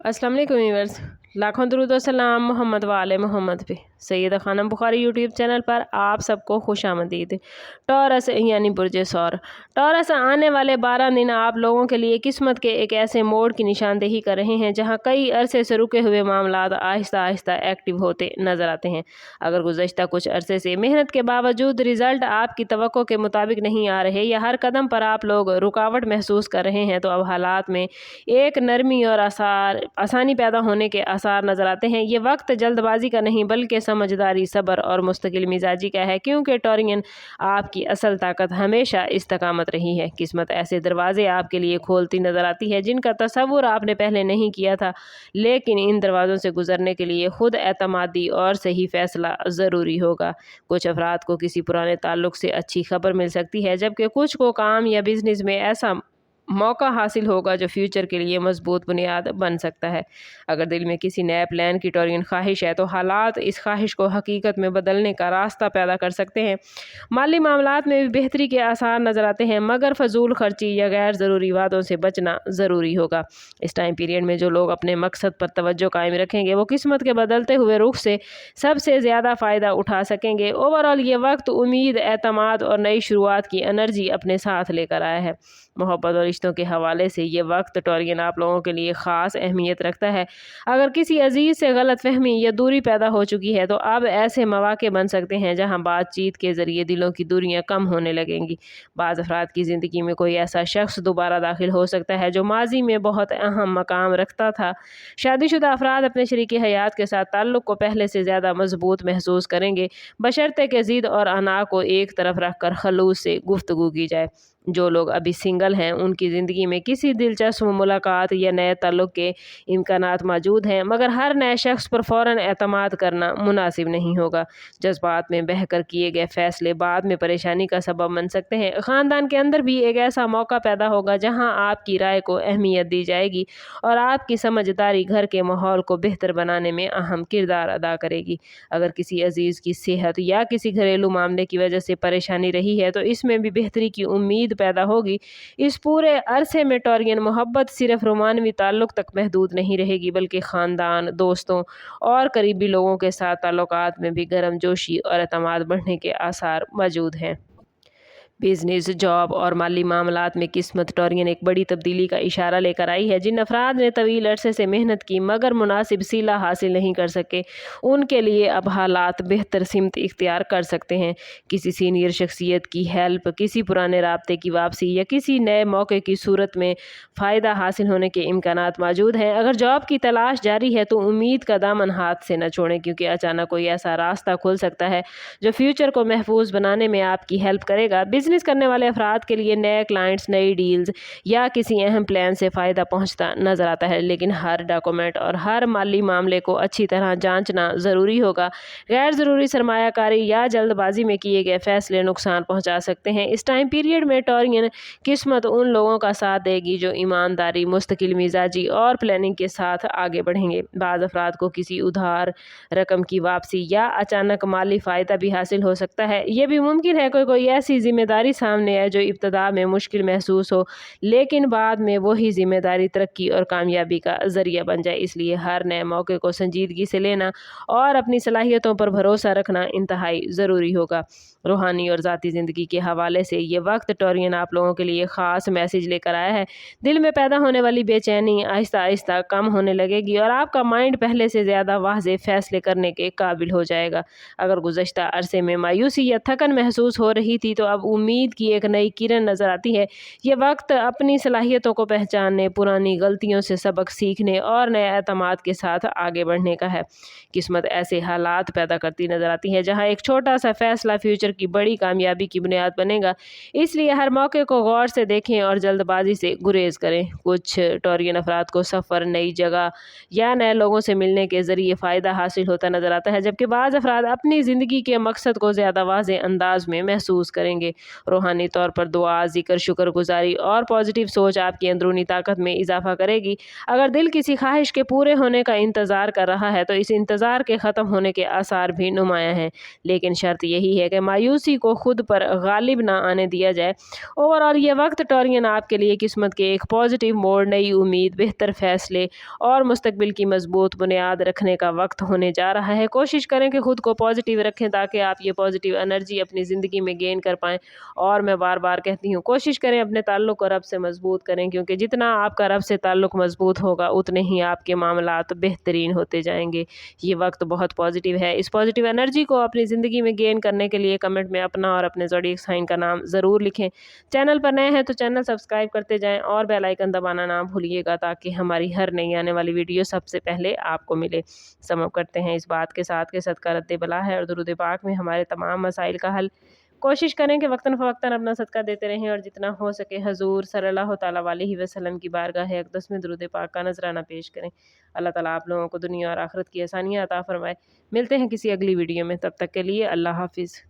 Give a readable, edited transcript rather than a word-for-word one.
अस्सलाम वालेकुम व्यूअर्स, लाखों दुरूद व सलाम मोहम्मद वाले मोहम्मद पे। सैयदा खानम बुखारी यूट्यूब चैनल पर आप सबको खुशामदीद। टॉरस यानी बुर्ज सौर। टॉरस आने वाले 12 दिन आप लोगों के लिए किस्मत के एक ऐसे मोड़ की निशानदेही कर रहे हैं जहां कई अरसे से रुके हुए मामला आहिस्ता आहिस्ता एक्टिव होते नजर आते हैं। अगर गुज़श्ता कुछ अरसे से मेहनत के बावजूद रिजल्ट आपकी तवक्को के मुताबिक नहीं आ रहे या हर कदम पर आप लोग रुकावट महसूस कर रहे हैं, तो अब हालात में एक नरमी और आसानी पैदा होने के आसार नजर आते हैं। ये वक्त जल्दबाजी का नहीं बल्कि समझदारी, सब्र और मुस्तकिल मिजाजी का है, क्योंकि टॉरियन आपकी असल ताकत हमेशा इस्तकामत रही है। किस्मत ऐसे दरवाजे आपके लिए खोलती नजर आती है जिनका तसव्वुर आपने पहले नहीं किया था, लेकिन इन दरवाज़ों से गुजरने के लिए खुद एतमादी और सही फैसला ज़रूरी होगा। कुछ अफराद को किसी पुराने ताल्लुक से अच्छी खबर मिल सकती है, जबकि कुछ को काम या बिजनेस में ऐसा मौका हासिल होगा जो फ्यूचर के लिए मजबूत बुनियाद बन सकता है। अगर दिल में किसी नए प्लान की टॉरियन ख्वाहिश है, तो हालात इस ख्वाहिश को हकीकत में बदलने का रास्ता पैदा कर सकते हैं। माली मामलात में भी बेहतरी के आसार नजर आते हैं, मगर फजूल खर्ची या गैर ज़रूरी वादों से बचना ज़रूरी होगा। इस टाइम पीरियड में जो लोग अपने मकसद पर तवज्जो कायम रखेंगे, वो किस्मत के बदलते हुए रुख से सबसे ज़्यादा फ़ायदा उठा सकेंगे। ओवरऑल ये वक्त उम्मीद, एतमाद और नई शुरुआत की एनर्जी अपने साथ लेकर आया है। मोहब्बत और रिश्तों के हवाले से ये वक्त टॉरियन आप लोगों के लिए ख़ास अहमियत रखता है। अगर किसी अजीज़ से गलतफहमी या दूरी पैदा हो चुकी है, तो अब ऐसे मौके बन सकते हैं जहां बातचीत के ज़रिए दिलों की दूरियां कम होने लगेंगी। बाज़ अफराद की ज़िंदगी में कोई ऐसा शख्स दोबारा दाखिल हो सकता है जो माजी में बहुत अहम मकाम रखता था। शादीशुदा अफराद अपने शरीक हयात के साथ ताल्लुक़ को पहले से ज़्यादा मजबूत महसूस करेंगे, बशर्ते के ज़िद और अना को एक तरफ रख कर खलूस से गुफ्तगू की जाए। जो लोग अभी सिंगल हैं, उनकी ज़िंदगी में किसी दिलचस्प मुलाकात या नए ताल्लुक़ के इम्कानात मौजूद हैं, मगर हर नए शख्स पर फ़ौरन एतमाद करना मुनासिब नहीं होगा। जज्बात में बहकर किए गए फ़ैसले बाद में परेशानी का सबब बन सकते हैं। ख़ानदान के अंदर भी एक ऐसा मौका पैदा होगा जहां आपकी राय को अहमियत दी जाएगी और आपकी समझदारी घर के माहौल को बेहतर बनाने में अहम किरदार अदा करेगी। अगर किसी अजीज़ की सेहत या किसी घरेलू मामले की वजह से परेशानी रही है, तो इसमें भी बेहतरी की उम्मीद पैदा होगी। इस पूरे अरसे में टॉरियन मोहब्बत सिर्फ रोमानवी ताल्लुक तक महदूद नहीं रहेगी, बल्कि ख़ानदान, दोस्तों और करीबी लोगों के साथ ताल्लुकात में भी गर्मजोशी और एतमाद बढ़ने के आसार मौजूद हैं। बिजनेस, जॉब और माली मामलात में किस्मत टॉरियन एक बड़ी तब्दीली का इशारा लेकर आई है। जिन अफराद ने तवील अरसे से मेहनत की मगर मुनासिब सिला हासिल नहीं कर सके, उनके लिए अब हालात बेहतर सिमत इख्तियार कर सकते हैं। किसी सीनियर शख्सियत की हेल्प, किसी पुराने राब्ते की वापसी या किसी नए मौके की सूरत में फ़ायदा हासिल होने के इम्कानात मौजूद हैं। अगर जॉब की तलाश जारी है, तो उम्मीद का दामन हाथ से न छोड़ें, क्योंकि अचानक कोई ऐसा रास्ता खुल सकता है जो फ्यूचर को महफूज बनाने में आपकी हेल्प करेगा। बिजनेस करने वाले अफराद के लिए नए क्लाइंट्स, नई डील्स या किसी अहम प्लान से फ़ायदा पहुंचता नजर आता है, लेकिन हर डॉक्यूमेंट और हर माली मामले को अच्छी तरह जांचना ज़रूरी होगा। गैर ज़रूरी सरमायाकारी या जल्दबाजी में किए गए फैसले नुकसान पहुंचा सकते हैं। इस टाइम पीरियड में टॉरियन किस्मत उन लोगों का साथ देगी जो ईमानदारी, मुस्तकिल मिजाजी और प्लानिंग के साथ आगे बढ़ेंगे। बाज़ अफराद को किसी उधार रकम की वापसी या अचानक माली फ़ायदा भी हासिल हो सकता है। यह भी मुमकिन है कि कोई ऐसी जिम्मेदारी सामने आए जो इब्तदा में मुश्किल महसूस हो, लेकिन बाद में वही जिम्मेदारी तरक्की और कामयाबी का जरिया बन जाए। इसलिए हर नए मौके को संजीदगी से लेना और अपनी सलाहियतों पर भरोसा रखना इंतहाई ज़रूरी होगा। रूहानी और ज़ाती ज़िंदगी के हवाले से ये वक्त टॉरियन आप लोगों के लिए ख़ास मैसेज लेकर आया है। दिल में पैदा होने वाली बेचैनी आहिस्ता आहिस्ता कम होने लगेगी और आपका माइंड पहले से ज़्यादा वाज़ेह फ़ैसले करने के काबिल हो जाएगा। अगर गुज़श्ता अरसे में मायूसी या थकन महसूस हो रही थी, तो अब उम्मीद की एक नई किरण नज़र आती है। ये वक्त अपनी सलाहियतों को पहचानने, पुरानी गलतियों से सबक सीखने और नए एतमाद के साथ आगे बढ़ने का है। किस्मत ऐसे हालात पैदा करती नज़र आती है जहाँ एक छोटा सा फैसला फ्यूचर की बड़ी कामयाबी की बुनियाद बनेगा। इसलिए हर मौके को गौर से देखें और जल्दबाजी से गुरेज करें। कुछ टॉरियन अफराद को सफ़र, नई जगह या नए लोगों से मिलने के ज़रिए फ़ायदा हासिल होता नज़र आता है, जबकि बाज़ अफराद अपनी ज़िंदगी के मकसद को ज़्यादा वाज़ेह अंदाज में महसूस करेंगे। रूहानी तौर पर दुआ, ज़िक्र, शुक्रगुजारी और पॉजिटिव सोच आपकी अंदरूनी ताकत में इजाफा करेगी। अगर दिल किसी ख्वाहिश के पूरे होने का इंतज़ार कर रहा है, तो इस इंतज़ार के ख़त्म होने के आसार भी नुमायाँ हैं, लेकिन शर्त यही है कि मायूसी को खुद पर गालिब ना आने दिया जाए। ओवरऑल ये वक्त टॉरियन आपके लिए किस्मत के एक पॉजिटिव मोड़, नई उम्मीद, बेहतर फैसले और मुस्तकबिल की मजबूत बुनियाद रखने का वक्त होने जा रहा है। कोशिश करें कि खुद को पॉजिटिव रखें ताकि आप ये पॉजिटिव एनर्जी अपनी ज़िंदगी में गेन कर पाएँ। और मैं बार बार कहती हूँ, कोशिश करें अपने ताल्लुक़ को रब से मजबूत करें, क्योंकि जितना आपका रब से ताल्लुक़ मजबूत होगा उतने ही आपके मामलात बेहतरीन होते जाएंगे। ये वक्त बहुत पॉजिटिव है। इस पॉजिटिव एनर्जी को अपनी ज़िंदगी में गेन करने के लिए कमेंट में अपना और अपने ज़ोडिएक साइन का नाम ज़रूर लिखें। चैनल पर नए हैं तो चैनल सब्सक्राइब करते जाएं और बेल आइकन दबाना ना भूलिएगा, ताकि हमारी हर नई आने वाली वीडियो सबसे पहले आपको मिले। समाप्त करते हैं इस बात के साथ कि सदका रद्द बला है और दुरूद पाक में हमारे तमाम मसाइल का हल। कोशिश करें कि वक्तन फ़वक्तन अपना सदका देते रहें और जितना हो सके हजूर सल्लल्लाहु ताला अलैहि वसल्लम की बारगाह अक़दस में दुरूद पाक का नजराना पेश करें। अल्लाह ताला आप लोगों को दुनिया और आखिरत की आसानियाँ अता फरमाए। मिलते हैं किसी अगली वीडियो में, तब तक के लिए अल्लाह हाफिज़।